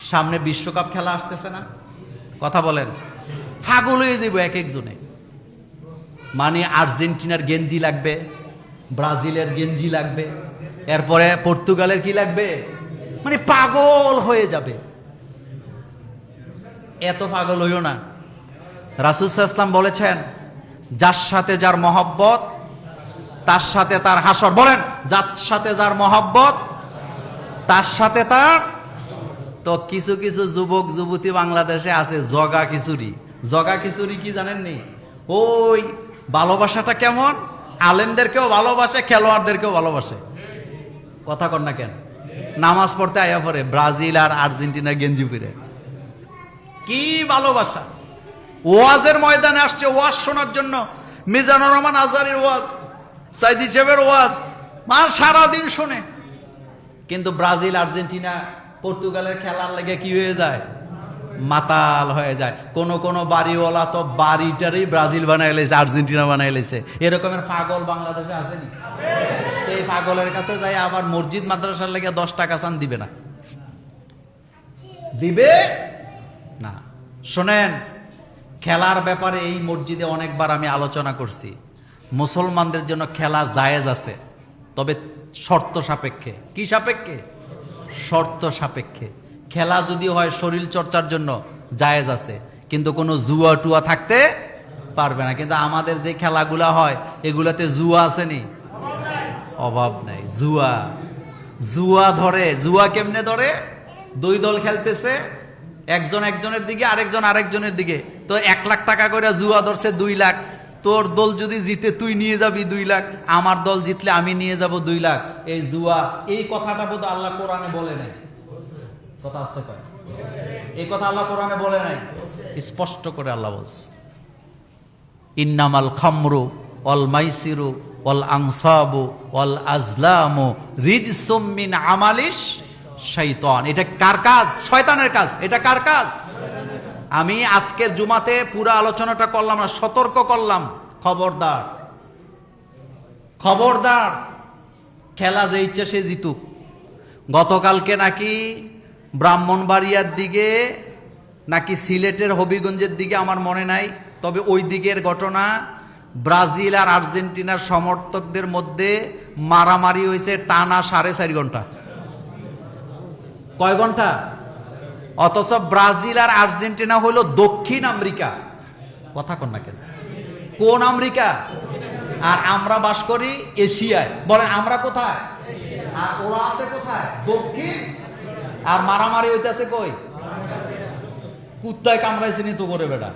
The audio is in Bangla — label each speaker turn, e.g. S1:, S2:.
S1: সামনে বিশ্বকাপ খেলা আসতেছে না, কথা বলেন, পাগল হয়ে যাবো এক একজনে। মানে আর্জেন্টিনার গেঞ্জি লাগবে, ব্রাজিলের গেঞ্জি লাগবে, এরপরে পর্তুগালের কি লাগবে, মানে পাগল হয়ে যাবে। এত পাগল হইও না। রাসূল সাল্লাল্লাহু আলাইহি ওয়াসাল্লাম বলেছেন, যার সাথে যার মহব্বত তার সাথে তার হাসর। বলেন, যার সাথে যার মহব্বত তার সাথে তার। তো কিছু কিছু যুবক যুবতী বাংলাদেশে আছে জগা খিচুড়ি। জগা খিচুড়ি কি জানেননি? ওই ভালোবাসাটা কেমন, আলেমদেরকেও ভালোবাসে, খেলোয়াড়দেরকেও ভালোবাসে। কথা কন না কেন? নামাজ পড়তে আয়া পড়ে ব্রাজিল আর আর্জেন্টিনার গেঞ্জি পরে। কি ভালোবাসা! ওয়াজের ময়দানে আসছে ওয়াজ শোনার জন্য, মিজানুর রহমান আজহারীর ওয়াজ, সাইদি সাহেবের ওয়াজ, মাল সারাদিন শোনে। কিন্তু ব্রাজিল আর্জেন্টিনা পর্তুগালের খেলার লেগে কি হয়ে যায়, মাতাল হয়ে যায়। কোন কোন বাড়িওয়ালা তো বাড়িটারই ব্রাজিল বানাই লেছে, আর্জেন্টিনা বানাই লেছে। এরকমের পাগল বাংলাদেশে আসেনি? এই পাগলের কাছে যাই আবার মসজিদ মাদ্রাসার লেগে 10 টাকা চান, দিবে না, দিবে না। শোনেন, খেলার ব্যাপারে এই মসজিদে অনেকবার আমি আলোচনা করছি। মুসলমানদের জন্য খেলা জায়েজ আছে, তবে শর্ত সাপেক্ষে। কি সাপেক্ষে? শর্ত সাপেক্ষে। খেলা যদি হয় শরীর চর্চার জন্য, জায়েজ আছে, কিন্তু কোনো জুয়া টুয়া থাকতে পারবে না। কিন্তু আমাদের যে খেলাগুলা হয় এগুলাতে জুয়া আসেনি? অভাব নাই। জুয়া, জুয়া ধরে। জুয়া কেমনে ধরে? দুই দল খেলতেছে, একজন একজনের দিকে, আরেকজন আরেকজনের দিকে। তো 1 লাখ টাকা করে জুয়া ধরছে, 2 লাখ। তোর দল যদি জিতে তুই নিয়ে যাবি 2 লাখ, আমার দল জিতলে আমি নিয়ে যাব 2 লাখ। এই জুয়া। এই কথাটা বোধ আল্লাহ কোরআনে বলে নাই। কথা আসতে কয়, এই কথা আল্লাহ কোরআনে বলে নাই, স্পষ্ট করে আল্লাহ বলছে, ইন্নামাল খামরু ওয়াল মাইসিরু ওয়াল আনসাবু ওয়াল আজলামু রিজসুম মিন আমালিশ শাইতান। এটা কার কাজ? শয়তানের কাজ। এটা কার কাজ? আমি আজকের জুমাতে পুরো আলোচনাটা করলাম না, সতর্ক করলাম, খবরদার, খবরদার। খেলা যে ইচ্ছা সে জিতুক। গতকালকে নাকি ব্রাহ্মণবাড়িয়ার দিকে নাকি সিলেটের হবিগঞ্জের দিকে, আমার মনে নাই, তবে ওই দিকের ঘটনা, ব্রাজিল আর আর্জেন্টিনার সমর্থকদের মধ্যে মারামারি হয়েছে টানা 4.5 ঘন্টা। কয় ঘন্টা? অথচ ব্রাজিল আর আর্জেন্টিনা হলো দক্ষিণ আমেরিকা। কথা কন না কেন? কোন আমেরিকা? আর আমরা বাস করি এশিয়ায়। বলেন আমরা কোথায়? আর ওরা আছে কোথায়? দক্ষিণ। আর মারামারি হইতেছে কই? কুত্তায় কামড়াইছে নি তো করে বেটা।